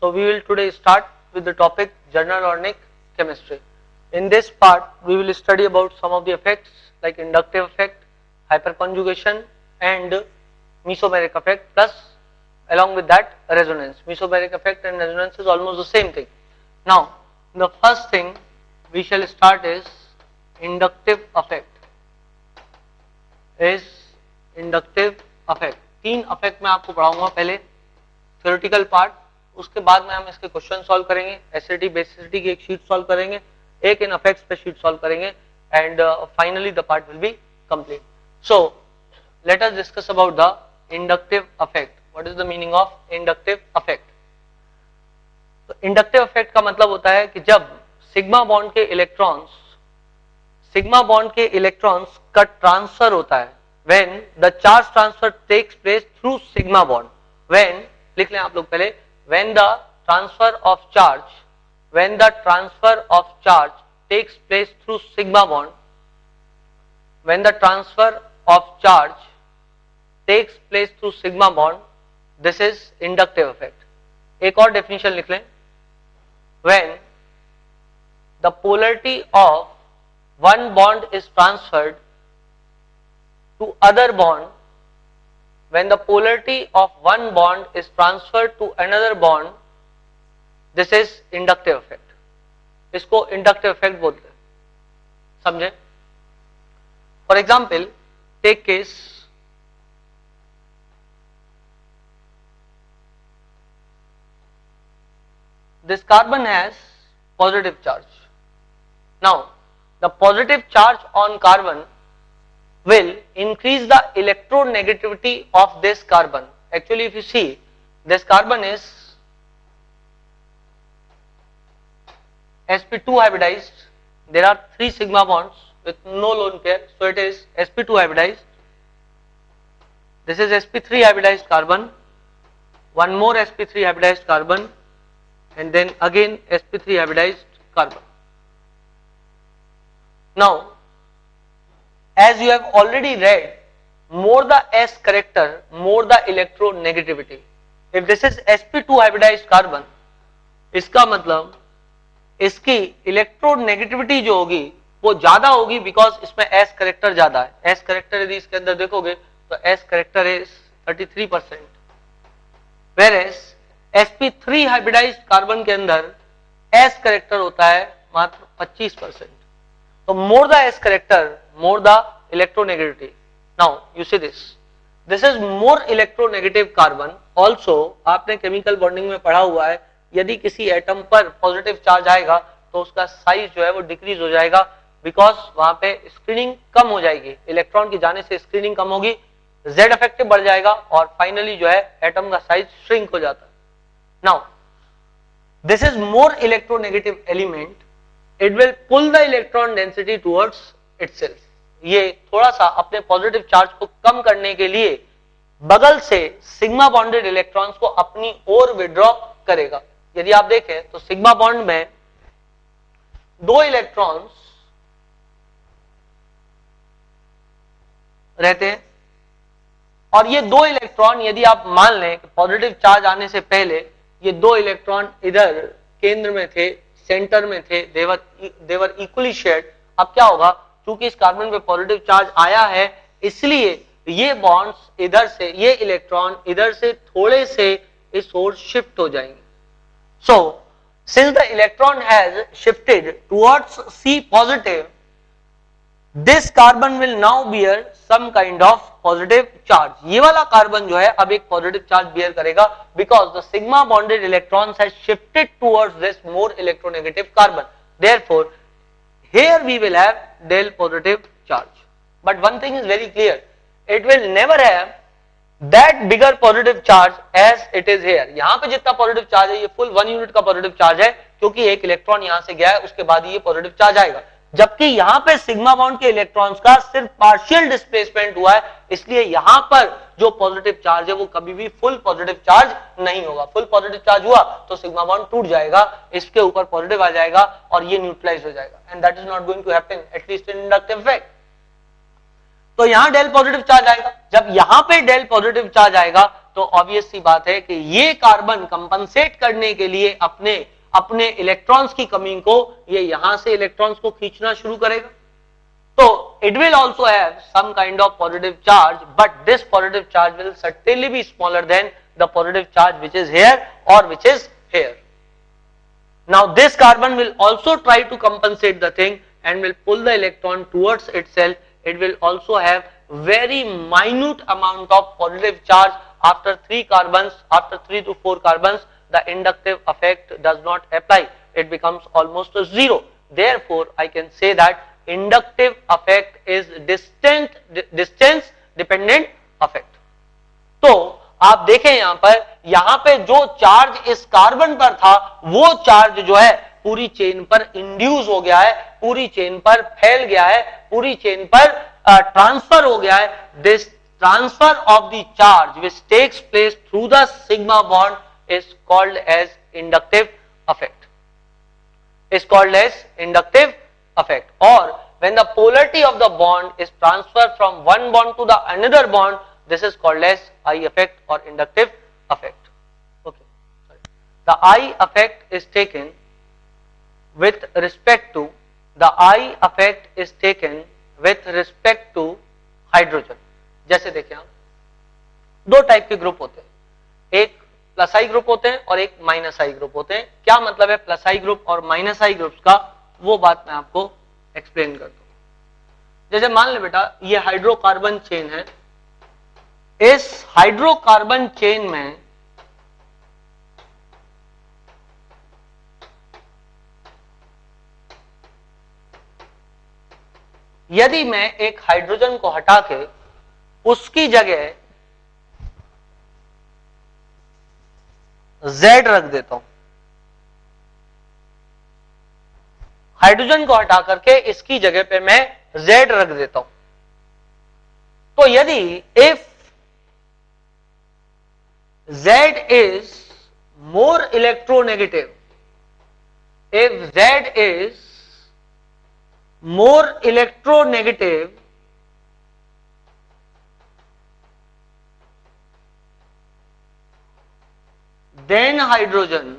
So we will today start with the topic general organic chemistry. In this part we will study about some of the effects like inductive effect, hyperconjugation and mesomeric effect, plus along with that resonance. Mesomeric effect and resonance is almost the same thing. Now the first thing we shall start is inductive effect. तीन affect मैं आपको पढ़ाऊंगा, पहले theoretical part, उसके बाद में हम इसके क्वेश्चन सॉल्व करेंगे, एसिडिटी बेसिसिटी की एक शीट सॉल्व करेंगे, एक इन अफेक्ट्स पे शीट सॉल्व करेंगे and finally the part will be complete. So let us discuss about the inductive affect. What is the meaning of inductive affect? तो inductive affect का मतलब होता है कि जब सिग्मा बॉन्ड के इलेक्ट्रॉन्स का ट्रांसफर होता है, when the charge transfer takes place through sigma bond, when, लिख लें आप लोग पहले, when the transfer of charge takes place through sigma bond, when the transfer of charge takes place through sigma bond, this is inductive effect. एक और definition लिख लें, when the polarity of one bond is transferred to other bond, when the polarity of one bond is transferred to another bond, this is inductive effect. इसको inductive effect बोलते हैं, समझे? For example, take case this carbon has positive charge. Now the positive charge on carbon will increase the electronegativity of this carbon. Actually, if you see, this carbon is sp2 hybridized. There are 3 sigma bonds with no lone pair, so it is sp2 hybridized. This is sp3 hybridized carbon, one more sp3 hybridized carbon, and then again sp3 hybridized carbon. Now as you have already read, more the S character, more the electronegativity. If this is sp2 hybridized carbon, इसका मतलब इसकी electronegativity जो होगी वो ज्यादा होगी, because इसमें S character ज्यादा है. S करेक्टर यदि इसके अंदर देखोगे तो S character is 33%, whereas sp3 hybridised carbon के अंदर S करेक्टर होता है मात्र 25%. So more the S character, more the electronegativity. Now you see this is more electronegative carbon. Also आपने केमिकल बॉन्डिंग में पढ़ा हुआ है, यदि किसी एटम पर पॉजिटिव चार्ज आएगा तो उसका साइज जो है वो डिक्रीज हो जाएगा, बिकॉज वहां पे स्क्रीनिंग कम हो जाएगी, इलेक्ट्रॉन की जाने से स्क्रीनिंग कम होगी, Z इफेक्टिव बढ़ जाएगा और फाइनली जो है एटम का साइज श्रिंक हो जाता है. Now this is more electronegative element. It will pull the electron density towards itself. ये थोड़ा सा अपने पॉजिटिव चार्ज को कम करने के लिए बगल से सिग्मा बॉन्डेड इलेक्ट्रॉन्स को अपनी ओर विड्रॉ करेगा. यदि आप देखें तो सिग्मा बॉन्ड में 2 इलेक्ट्रॉन्स रहते हैं और ये 2 इलेक्ट्रॉन, यदि आप मान लें कि पॉजिटिव चार्ज आने से पहले ये 2 इलेक्ट्रॉन इधर केंद्र में थे, सेंटर में थे, देवर इक्वली शेयर्ड. अब क्या होगा, क्योंकि इस कार्बन पे पॉजिटिव चार्ज आया है, इसलिए ये बॉन्ड्स इधर से, ये इलेक्ट्रॉन इधर से थोड़े से इस ओर शिफ्ट हो जाएंगे. So since the electron has shifted towards C positive, this carbon will now bear some kind of positive charge. ये वाला कार्बन जो है अब एक पॉजिटिव चार्ज बियर करेगा, because the sigma bonded electrons has shifted towards this more electronegative carbon. Therefore here we will have del positive charge. But one thing is very clear, it will never have that bigger positive charge as it is here. यहाँ पे जितना positive charge है ये full 1 unit का positive charge है, क्योंकि एक electron यहाँ से गया है, उसके बाद ये पॉजिटिव चार्ज आएगा. जबकि यहाँ पे सिग्मा बॉन्ड के इलेक्ट्रॉन्स का सिर्फ पार्शियल डिस्प्लेसमेंट हुआ है, इसलिए यहाँ पर जो पॉजिटिव चार्ज है वो कभी भी फुल पॉजिटिव चार्ज नहीं होगा. फुल पॉजिटिव चार्ज हुआ तो सिग्मा बॉन्ड टूट जाएगा, इसके ऊपर पॉजिटिव आ जाएगा और ये न्यूट्रलाइज हो जाएगा, and that is not going to happen at least in inductive effect. तो यहां डेल पॉजिटिव चार्ज आएगा. जब यहां पे डेल पॉजिटिव चार्ज आएगा तो ऑब्वियस सी बात है कि ये कार्बन कंपनसेट करने के लिए अपने इलेक्ट्रॉन्स की कमी को ये यहां से इलेक्ट्रॉन्स को खींचना शुरू करेगा। तो it will also have some kind of positive charge, but this positive charge will certainly be smaller than the positive charge which is here or which is here. Now this carbon will also try to compensate the thing and will pull the electron towards itself. It will also have very minute amount of positive charge. After 3 to 4 carbons, the inductive effect does not apply. It becomes almost a zero. Therefore, I can say that inductive effect is distance dependent effect. तो आप देखें यहां पे जो charge इस carbon पर था वो चार्ज जो है पूरी चेन पर इंड्यूस हो गया है, पूरी चेन पर फैल गया है, पूरी चेन पर ट्रांसफर हो गया है. This transfer of the charge which takes place through the sigma bond is called as inductive effect. is called as inductive effect. Or when the polarity of the bond is transferred from one bond to the another bond, this is called as I effect or inductive effect. Okay. The I effect is taken with respect to hydrogen. जैसे देखें आप दो type के group होते हैं, एक plus I group होते हैं और एक माइनस आई ग्रुप होते हैं. क्या मतलब है प्लस आई ग्रुप और माइनस आई ग्रुप्स का, वो बात मैं आपको एक्सप्लेन करता हूं. जैसे मान ले बेटा ये हाइड्रोकार्बन चेन है, इस हाइड्रोकार्बन चेन में यदि मैं एक हाइड्रोजन को हटा के उसकी जगह Z रख देता हूं, हाइड्रोजन को हटा करके इसकी जगह पे मैं Z रख देता हूं, तो यदि if Z is more electronegative, if Z is more electronegative than hydrogen,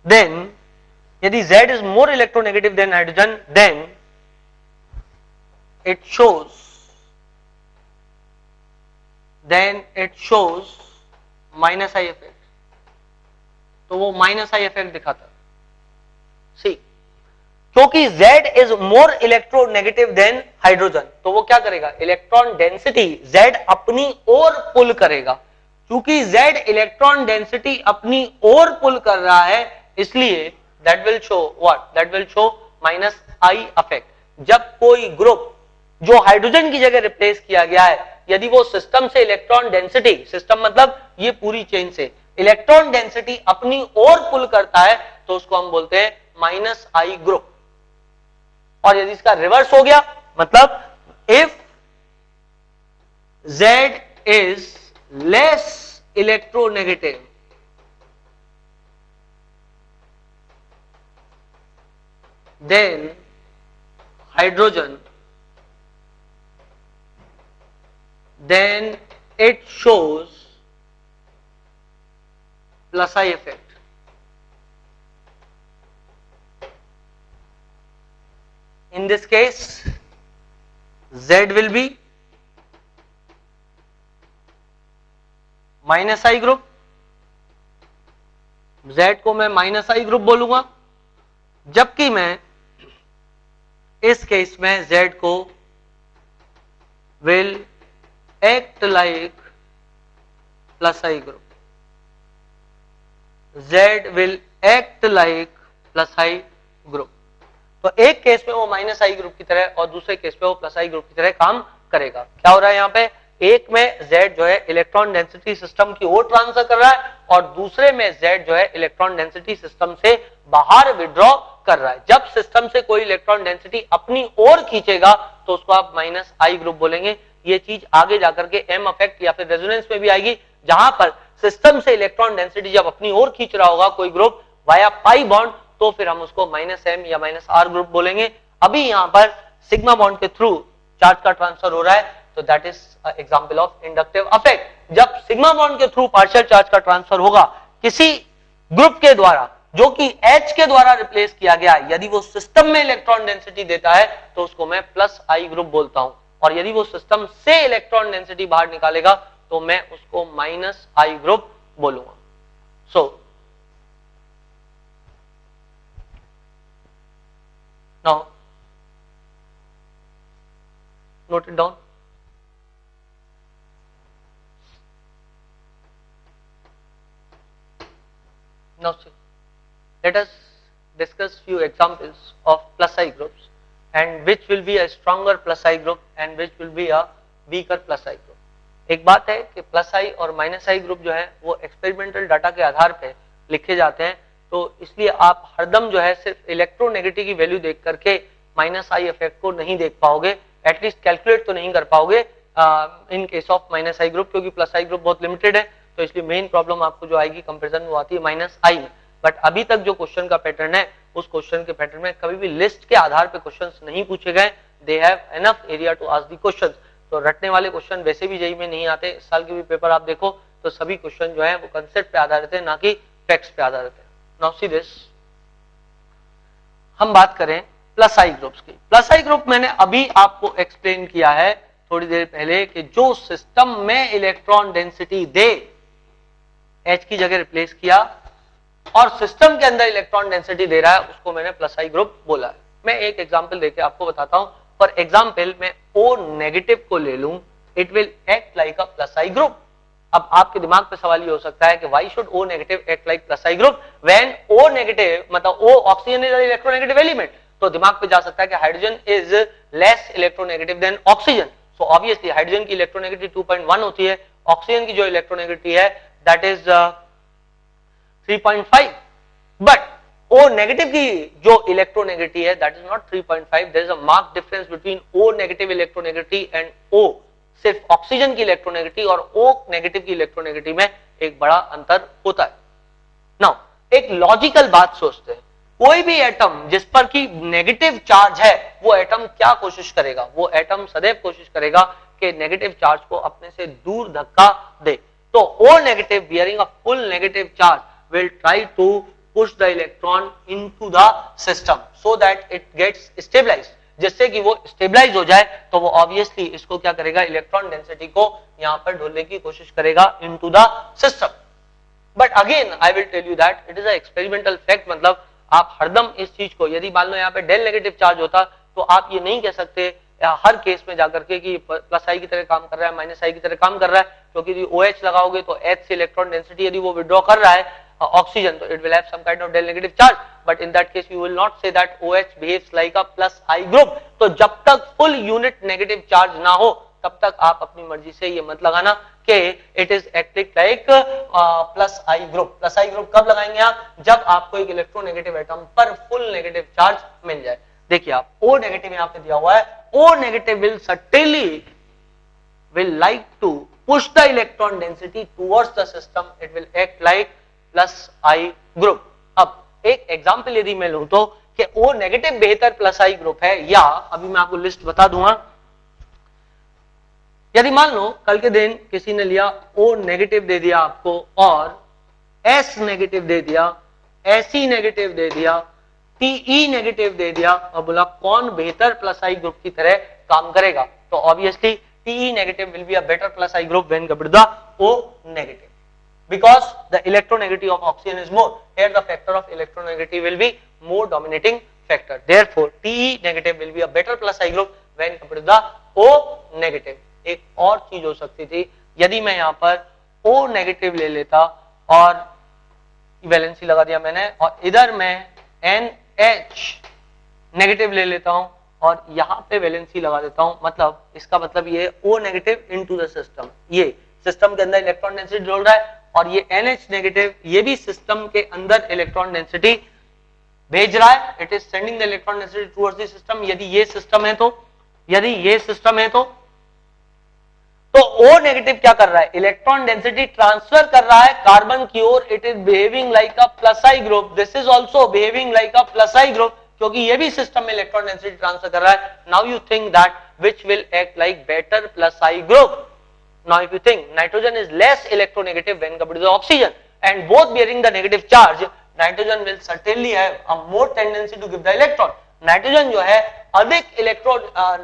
then यदि Z is more electronegative than hydrogen, then it shows minus I effect. तो वो माइनस आई इफेक्ट दिखाता है. सी क्योंकि Z is more electronegative than hydrogen, तो वो क्या करेगा, इलेक्ट्रॉन डेंसिटी Z अपनी ओर पुल करेगा. क्योंकि Z इलेक्ट्रॉन डेंसिटी अपनी ओर पुल कर रहा है, इसलिए that will show what, that will show minus I effect. जब कोई ग्रुप जो हाइड्रोजन की जगह रिप्लेस किया गया है, यदि वो सिस्टम से इलेक्ट्रॉन डेंसिटी, सिस्टम मतलब ये पूरी चेन से इलेक्ट्रॉन डेंसिटी अपनी ओर पुल करता है, तो उसको हम बोलते हैं माइनस आई ग्रुप. और यदि इसका रिवर्स हो गया, मतलब if Z is less electronegative then hydrogen, then it shows plus I effect. In this case Z will be minus I group, Z को मैं माइनस आई ग्रुप बोलूंगा, जबकि मैं इस केस में Z को will act like plus I group. Z will act like plus I group. तो एक केस में वो माइनस आई ग्रुप की तरह और दूसरे केस में वो प्लस आई ग्रुप की तरह काम करेगा. क्या हो रहा है यहाँ पे, एक में Z जो है इलेक्ट्रॉन डेंसिटी सिस्टम की ओर ट्रांसफर कर रहा है और दूसरे में Z जो है इलेक्ट्रॉन डेंसिटी सिस्टम से बाहर विड्रॉ कर रहा है. जब सिस्टम से कोई इलेक्ट्रॉन डेंसिटी अपनी ओर खींचेगा तो उसको आप माइनस आई ग्रुप बोलेंगे. ये चीज आगे जाकर के एम इफेक्ट या फिर रेजोनेंस में भी आएगी, जहां पर सिस्टम से इलेक्ट्रॉन डेंसिटी जब अपनी ओर खींच रहा होगा कोई ग्रुप वाया पाई बॉन्ड, तो फिर हम उसको माइनस एम या माइनस आर ग्रुप बोलेंगे. अभी यहां पर सिग्मा बॉन्ड के थ्रू चार्ज का ट्रांसफर हो रहा है, तो that is example of inductive affect. जब सिग्मा बॉन्ड के थ्रू पार्शियल चार्ज का ट्रांसफर होगा किसी ग्रुप के द्वारा जो कि H के द्वारा रिप्लेस किया गया, यदि वो सिस्टम में इलेक्ट्रॉन डेंसिटी देता है तो उसको मैं प्लस आई ग्रुप बोलता हूं, और यदि वो सिस्टम से इलेक्ट्रॉन डेंसिटी बाहर निकालेगा तो मैं उसको माइनस आई ग्रुप बोलूंगा। So now note it down. Now see, let us discuss few examples of plus I groups and which will be a stronger plus I group and which will be a weaker plus I group. एक बात है कि plus आई और minus आई group जो है वो experimental data के आधार पे लिखे जाते हैं, तो इसलिए आप हरदम जो है सिर्फ इलेक्ट्रोनेगेटिव की वैल्यू देख करके माइनस आई इफेक्ट को नहीं देख पाओगे, एटलीस्ट कैलकुलेट तो नहीं कर पाओगे in case of minus I group, क्योंकि प्लस आई ग्रुप बहुत लिमिटेड है। तो इसलिए मेन प्रॉब्लम आपको जो आएगी कंपैरिजन वो आती है माइनस आई में। बट अभी तक जो क्वेश्चन का पैटर्न है उस क्वेश्चन के पैटर्न में कभी भी लिस्ट के आधार पे क्वेश्चंस नहीं पूछे गए, they have enough area to ask the questions. तो रटने वाले क्वेश्चन वैसे भी जेईई में नहीं आते, इस साल के भी पेपर आप देखो तो सभी क्वेश्चन जो है वो कंसेप्ट पे आधारित है, ना कि फैक्ट्स पे आधारित है। नाउ सी दिस, हम बात करें प्लस आई ग्रुप्स की। प्लस आई ग्रुप मैंने अभी आपको एक्सप्लेन किया है थोड़ी देर पहले कि जो सिस्टम में इलेक्ट्रॉन डेंसिटी दे, H की जगह रिप्लेस किया और सिस्टम के अंदर इलेक्ट्रॉन डेंसिटी दे रहा है, उसको मैंने प्लस आई ग्रुप बोला है। मैं एक एग्जांपल देके आपको बताता हूं। फॉर एग्जांपल मैं O नेगेटिव को ले लूं, it will act like a plus I group. अब आपके दिमाग पे सवाल ये हो सकता है कि why should O negative act like plus I group when O negative मतलब O oxygen is electronegative element. तो दिमाग पे जा सकता है कि hydrogen is less electronegative than oxygen, so obviously hydrogen की इलेक्ट्रोनेगेटिविटी 2.1 होती है, ऑक्सीजन की जो इलेक्ट्रोनेगेटिविटी है that is 3.5, but O negative की जो इलेक्ट्रोनेगेटिविटी है that is not 3.5, there is a marked difference between O negative electronegativity and O सिर्फ ऑक्सीजन की इलेक्ट्रोनेगेटिविटी और O नेगेटिव की इलेक्ट्रोनेगेटिविटी में एक बड़ा अंतर होता है। नाउ एक लॉजिकल बात सोचते हैं, कोई भी एटम जिस पर की नेगेटिव चार्ज है वो एटम क्या कोशिश करेगा, वो एटम सदैव कोशिश करेगा कि नेगेटिव चार्ज को अपने से दूर धक्का दे। तो O negative bearing a full negative charge will try to push the electron into the system so that it gets stabilized, जिससे कि वो स्टेबलाइज हो जाए तो वो ऑब्वियसली इसको क्या करेगा, इलेक्ट्रॉन डेंसिटी को यहां पर ढोलने की कोशिश करेगा into the system। But again I will tell you that it is a experimental fact, मतलब आप हरदम इस चीज को, यदि मान लो यहाँ पे डेल नेगेटिव चार्ज होता तो आप ये नहीं कह सकते हर केस में जाकर के कि प्लस आई की तरह काम कर रहा है माइनस आई की तरह काम कर रहा है, क्योंकि यदि OH लगाओगे तो H से इलेक्ट्रॉन डेंसिटी यदि वो विड्रॉ कर रहा है ऑक्सीजन तो it will have some kind of del negative charge, but in that case you will not say that OH behaves like a plus I group. तो जब तक फुल यूनिट नेगेटिव चार्ज ना हो तब तक आप अपनी मर्जी से ये मत लगाना कि it is acting like plus I group. Plus I group कब लगाएंगे आप, जब आपको एक इलेक्ट्रोनेगेटिव एटम पर फुल नेगेटिव चार्ज मिल जाए। देखिए आप O नेगेटिव यहाँ पे दिया हुआ है, O negative will certainly will like to push the electron density towards the system, it will act like plus I group। अब एक एग्जांपल यदि मैं लूं तो कि O नेगेटिव बेहतर प्लस I ग्रुप है, या अभी मैं आपको लिस्ट बता दूंगा। यदि मान लो कल के दिन किसी ने लिया O नेगेटिव दे दिया आपको और S नेगेटिव दे दिया, SE नेगेटिव दे दिया, TE नेगेटिव दे दिया और बोला कौन बेहतर प्लस I ग्रुप की तरह काम करेगा, तो obviously TE negative will be a better plus I group when compared to the O negative, because the electronegativity of oxygen is more. Here the factor of electronegativity will be more dominating factor. Therefore, TE negative will be a better plus I group when compared to the O negative. एक और चीज हो सकती थी, यदि मैं यहाँ पर O negative ले लेता और वैलेंसी लगा दिया मैंने और इधर मैं NH नेगेटिव ले लेता हूं और यहां पे वैलेंसी लगा देता हूं, मतलब इसका मतलब ये O negative into the system, ये सिस्टम के अंदर इलेक्ट्रॉन डेंसिटी जोड़ रहा है और ये NH नेगेटिव ये भी सिस्टम के अंदर इलेक्ट्रॉन डेंसिटी भेज रहा है, it is sending the electron density towards the system. यदि ये सिस्टम है तो, यदि ये सिस्टम है तो O नेगेटिव क्या कर रहा है, इलेक्ट्रॉन डेंसिटी ट्रांसफर कर रहा है कार्बन की ओर, it is behaving like a plus I group, this is also behaving like a plus I group, क्योंकि ये भी सिस्टम में इलेक्ट्रॉन डेंसिटी ट्रांसफर कर रहा है। Now you think that which will act like better plus I group. Now if you think nitrogen is less electronegative when compared to the oxygen and both bearing the negative charge, nitrogen will certainly have a more tendency to give the electron. Nitrogen जो है अधिक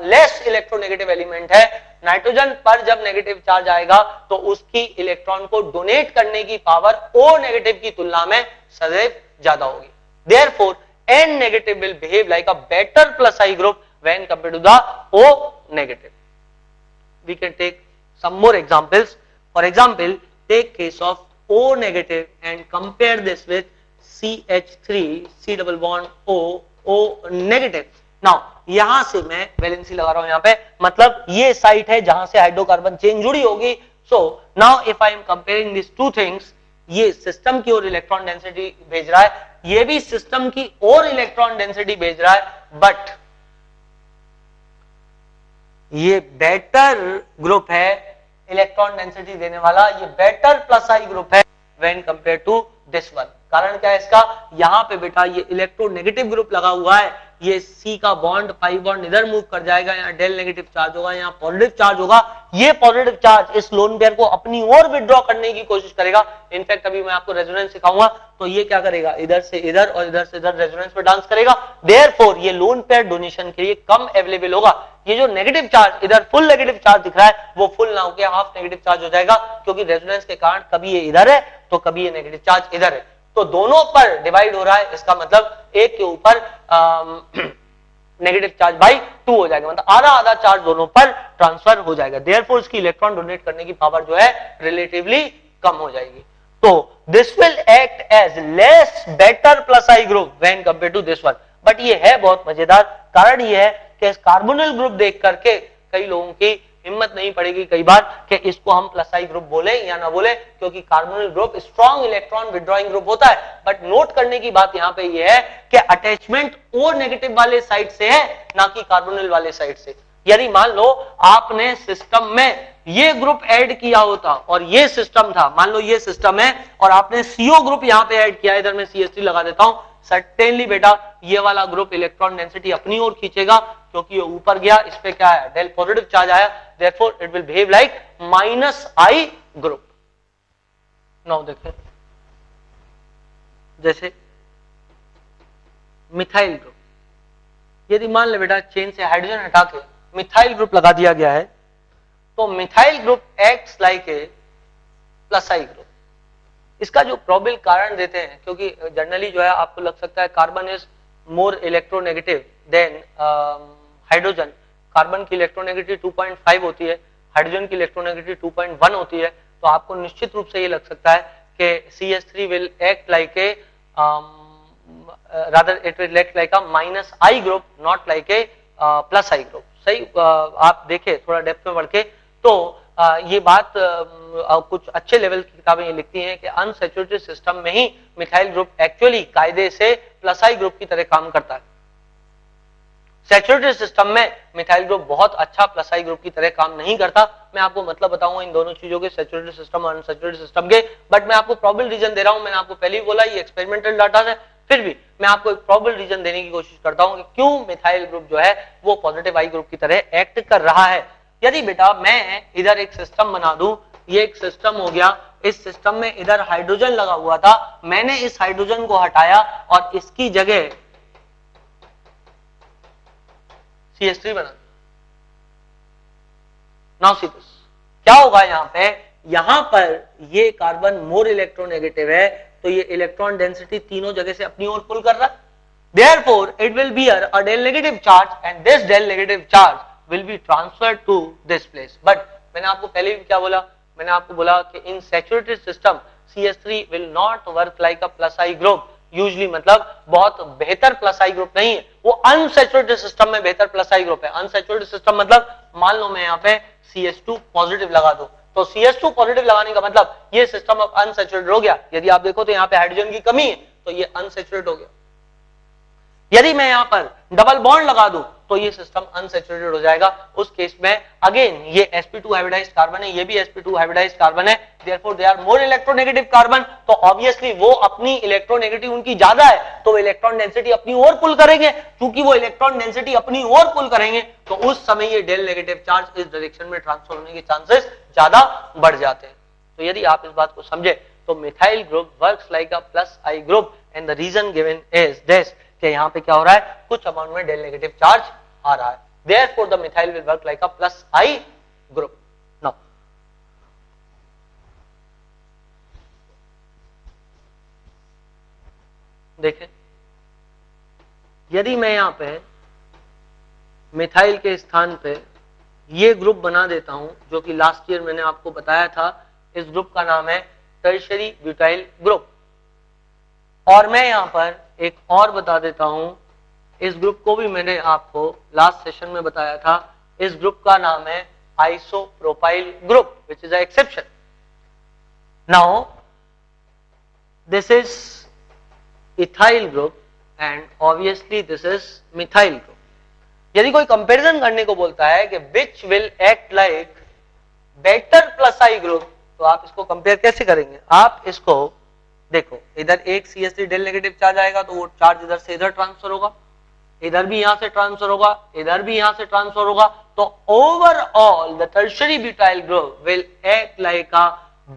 less electronegative element है, nitrogen पर जब negative charge आएगा तो उसकी electron को डोनेट करने की पावर O नेगेटिव की तुलना में सदैव ज्यादा होगी. Therefore N negative will behave like a better plus I group when compared to the O negative. We can take some more examples. For example, take case of O negative and compare this with CH3 C double bond O negative. Now यहां से मैं valency लगा रहा हूं, यहां पे मतलब ये साइट है जहां से हाइड्रोकार्बन चेन जुड़ी होगी. So now if I am comparing this two things, ये सिस्टम की ओर इलेक्ट्रॉन डेंसिटी भेज रहा है, ये भी सिस्टम की ओर इलेक्ट्रॉन डेंसिटी भेज रहा है, बट ये बेटर ग्रुप है इलेक्ट्रॉन डेंसिटी देने वाला, ये बेटर प्लस आई ग्रुप है when compare to this one. कारण क्या है इसका, यहां पे बेटा ये इलेक्ट्रोनेगेटिव ग्रुप लगा हुआ है, ये C का बॉन्ड पाई बॉन्ड इधर मूव कर जाएगा, यहाँ डेल नेगेटिव चार्ज होगा, यहाँ पॉजिटिव चार्ज होगा. ये पॉजिटिव चार्ज इस लोन पेयर को अपनी ओर विथड्रॉ करने की कोशिश करेगा. इनफैक्ट अभी मैं आपको रेजोनेंस सिखाऊंगा तो ये क्या करेगा, इधर से इधर और इधर से इधर रेजोनेंस पे डांस करेगा. देयरफॉर ये लोन पेयर डोनेशन के लिए कम अवेलेबल होगा. ये जो नेगेटिव चार्ज इधर फुल नेगेटिव चार्ज दिख रहा है वो फुल ना होकर हाफ नेगेटिव चार्ज हो जाएगा, क्योंकि रेजोनेंस के कारण कभी ये इधर है तो कभी ये नेगेटिव चार्ज इधर है, तो दोनों पर डिवाइड हो रहा है. इसका मतलब एक के ऊपर नेगेटिव चार्ज बाई 2 हो जाएगा, मतलब आधा आधा चार्ज दोनों पर ट्रांसफर हो जाएगा. देयरफॉर इसकी इलेक्ट्रॉन डोनेट करने की पावर जो है रिलेटिवली कम हो जाएगी. तो this will act as less better plus I group when compare to this one. But ये है बहुत मजेदार. कारण ये है कि इस कार्बोनिल ग्रुप देख करके कई लोगों की हिम्मत नहीं पड़ेगी कई बार कि इसको हम प्लस आई ग्रुप बोले या ना बोले, क्योंकि carbonyl group strong electron withdrawing group होता है. बट नोट करने की बात यहां पे ये है कि अटैचमेंट ओ नेगेटिव वाले साइड से है, ना कि कार्बोनिल वाले साइड से. यदि मान लो आपने सिस्टम में ये ग्रुप ऐड किया होता और ये सिस्टम था, मान लो ये सिस्टम है और आपने CO ग्रुप यहां पे ऐड किया, इधर मैं CH3 लगा देता हूं, सर्टेनली बेटा ये वाला ग्रुप इलेक्ट्रॉन डेंसिटी अपनी ओर खींचेगा, क्योंकि ये ऊपर गया, इस पे क्या है, डेल पॉजिटिव चार्ज आया. Therefore it will behave like minus I group. Now देखें जैसे मिथाइल ग्रुप, यदि मान ले बेटा चेन से हाइड्रोजन हटा के मिथाइल ग्रुप लगा दिया गया है, तो methyl group acts like a plus I group. इसका जो प्रोबेबल कारण देते हैं, क्योंकि जनरली जो है आपको लग सकता है carbon is more electronegative than hydrogen. Carbon की इलेक्ट्रोनेगेटिविटी 2.5 होती है, हाइड्रोजन की इलेक्ट्रोनेगेटिविटी 2.1 होती है, तो आपको निश्चित रूप से ये लग सकता है कि CH3 will act like a rather it will act like a minus I group, not like a plus I group. सही आप देखें थोड़ा डेप्थ में बढ़ के, तो ये बात कुछ अच्छे लेवल की किताबें ये लिखती हैं कि अनसैचुरेटेड सिस्टम में ही मिथाइल ग्रुप एक्चुअली कायदे से प्लस आई ग्रुप की तरह काम करता है. सैचुरेटेड सिस्टम में मिथाइल ग्रुप बहुत अच्छा प्लस आई ग्रुप की तरह काम नहीं करता. मैं आपको मतलब बताऊंगा इन दोनों चीजों के, सैचुरेटेड सिस्टम और अनसैचुरेटेड सिस्टम के, बट मैं आपको प्रोबेबल रीजन दे रहा हूं. मैंने आपको पहले ही बोला ये एक्सपेरिमेंटल डाटा है, फिर भी मैं आपको एक प्रोबेबल रीजन देने की कोशिश करता हूं कि क्यों मिथाइल ग्रुप जो है वो पॉजिटिव आई ग्रुप की तरह एक्ट कर रहा है. यदि बेटा मैं इधर एक सिस्टम बना दूं, ये एक सिस्टम हो गया, इस सिस्टम में इधर हाइड्रोजन लगा हुआ था, मैंने इस हाइड्रोजन को हटाया और इसकी जगह CH3 बना. नाउ सी दिस, क्या होगा यहां पर ये कार्बन मोर इलेक्ट्रोनेगेटिव है, तो ये इलेक्ट्रॉन डेंसिटी तीनों जगह से अपनी ओर पुल कर रहा है. Therefore, it will bear a del negative charge and this del negative charge will be transferred to this place. But मैंने आपको पहले भी क्या बोला, मैंने आपको बोला कि in saturated system CH3 will not work like a plus I group. Usually मतलब बहुत बेहतर प्लस आई ग्रुप नहीं है, वो अनसैचुरेटेड सिस्टम में बेहतर प्लस आई ग्रुप है. अनसैचुरेटेड सिस्टम मतलब मान लो मैं यहाँ पे CH2 पॉजिटिव लगा दूं, तो CH2 पॉजिटिव लगाने का मतलब ये सिस्टम अब अनसैचुरेटेड हो गया. यदि आप देखो तो यहाँ पे हाइड्रोजन की कमी है तो ये अनसैचुरेटेड हो गया. यदि मैं यहाँ पर डबल बॉन्ड लगा दूं तो ये सिस्टम अनसैचुरेटेड हो जाएगा। उस केस में अगेन ये sp2 हाइब्रिडाइज्ड कार्बन है, ये भी sp2 हाइब्रिडाइज्ड कार्बन है, therefore they are more electronegative carbon, तो ऑब्वियसली वो अपनी इलेक्ट्रोनेगेटिव उनकी ज्यादा है तो इलेक्ट्रॉन डेंसिटी अपनी ओर पुल करेंगे, क्योंकि वो इलेक्ट्रॉन डेंसिटी अपनी ओर पुल करेंगे तो उस समय ये डेल नेगेटिव चार्ज इस डायरेक्शन में ट्रांसफर होने के चांसेस ज्यादा बढ़ जाते हैं। तो यदि आप इस बात को समझे तो methyl group works like a plus I group and the reason given is this कि यहाँ पे क्या हो रहा है, कुछ अमाउंट में डेल नेगेटिव चार्ज आ रहा है, therefore the methyl will work like a plus I group. Now देखें, यदि मैं यहां पे मिथाइल के स्थान पे ये ग्रुप बना देता हूं जो कि लास्ट ईयर मैंने आपको बताया था, इस ग्रुप का नाम है टर्शियरी ब्यूटाइल ग्रुप, और मैं यहां पर एक और बता देता हूं, इस ग्रुप को भी मैंने आपको लास्ट सेशन में बताया था, इस ग्रुप का नाम है isopropyl group which is a exception. Now this is ethyl group and obviously this is methyl group. यदि कोई कंपैरिजन करने को बोलता है कि which will act like better plus I group, तो आप इसको कंपेयर कैसे करेंगे? आप इसको देखो, इधर एक CH3 डेल नेगेटिव चार्ज आएगा तो वो चार्ज इधर से इधर ट्रांसफर होगा, इधर भी यहां से ट्रांसफर होगा, इधर भी यहां से ट्रांसफर होगा, तो overall the tertiary butyl group will act like a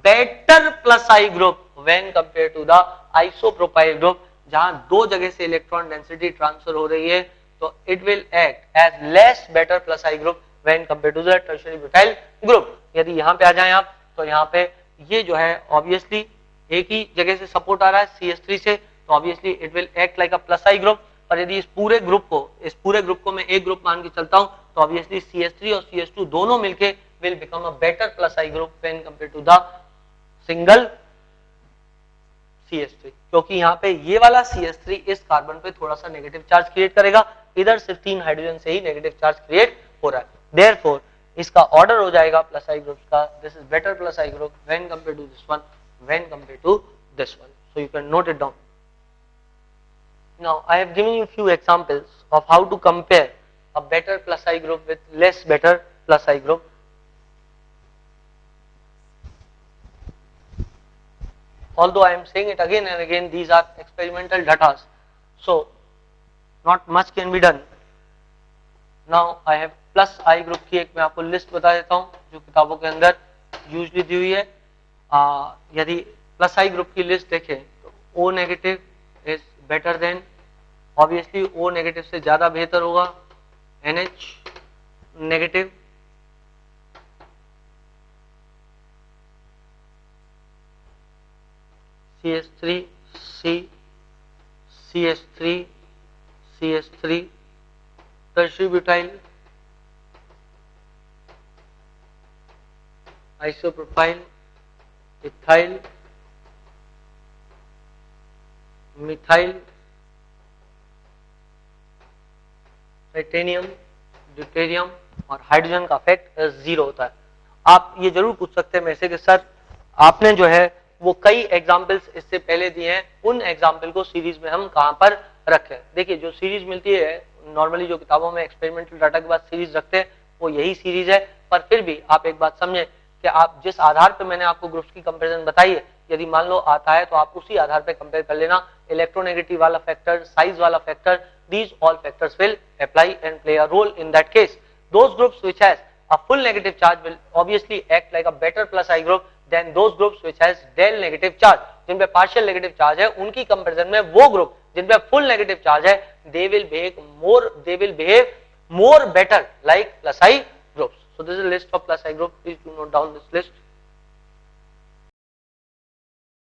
better plus I group when compare to the isopropyl group, जहां दो जगह से इलेक्ट्रॉन डेंसिटी ट्रांसफर हो रही है, तो it will act as less better plus I group when compare to the tertiary butyl group. यदि यहां पे आ जाएं आप, तो यहां पे ये जो है ऑब्वियसली एक ही जगह से सपोर्ट आ रहा है CH3 से, तो obviously it will act like a plus I group. पर यदि इस पूरे ग्रुप को मैं एक ग्रुप मान के चलता हूं, तो ऑब्वियसली CH3 और CH2 दोनों मिलके will become a better plus I group when compare to the single CH3, क्योंकि यहाँ पे ये वाला CH3 इस कार्बन पे थोड़ा सा नेगेटिव चार्ज क्रिएट करेगा, इधर सिर्फ 3 हाइड्रोजन से ही नेगेटिव चार्ज क्रिएट हो रहा है, देयरफॉर इसका ऑर्डर हो जाएगा प्लस आई ग्रुप का, this is better plus I group when compare to this one, when compared to this one. So you can note it down. Now I have given you few examples of how to compare a better plus I group with less better plus I group. Although I am saying it again and again, these are experimental datas, so not much can be done. Now I have plus I group की एक मैं आपको list बता देता हूँ जो किताबों के अंदर यूजली दी हुई है। यदि प्लस आई ग्रुप की लिस्ट देखें तो O negative is better than, obviously O negative से ज्यादा बेहतर होगा NH negative, CH3 C, CH3 CH3 tertiary butyl, isopropyl, ethyl, methyl, titanium, deuterium और हाइड्रोजन का इफेक्ट 0 होता है। आप ये जरूर पूछ सकते हैं मेरे से कि सर आपने जो है वो कई एग्जाम्पल्स इससे पहले दिए हैं, उन एग्जाम्पल को सीरीज में हम कहां पर रखें? देखिए, जो सीरीज मिलती है नॉर्मली जो किताबों में एक्सपेरिमेंटल डाटा के बाद सीरीज रखते हैं वो यही सीरीज है, पर फिर भी आप एक बात समझें कि आप जिस आधार पे मैंने आपको ग्रुप्स की कंपैरिजन बताई है, यदि मान लो आता है तो आप उसी आधार पे कंपेयर कर लेना, इलेक्ट्रोनेगेटिव वाला फैक्टर, साइज वाला factor, these all factors will apply and play a role in that case. Those groups which has a full negative charge will obviously act like a better plus I group than those groups which has del negative charge. जिन पे partial negative charge है उनकी comparison में वो group जिन पे full negative charge है they will behave more better like plus I groups. So this is a list of plus I group. Please do note down this list.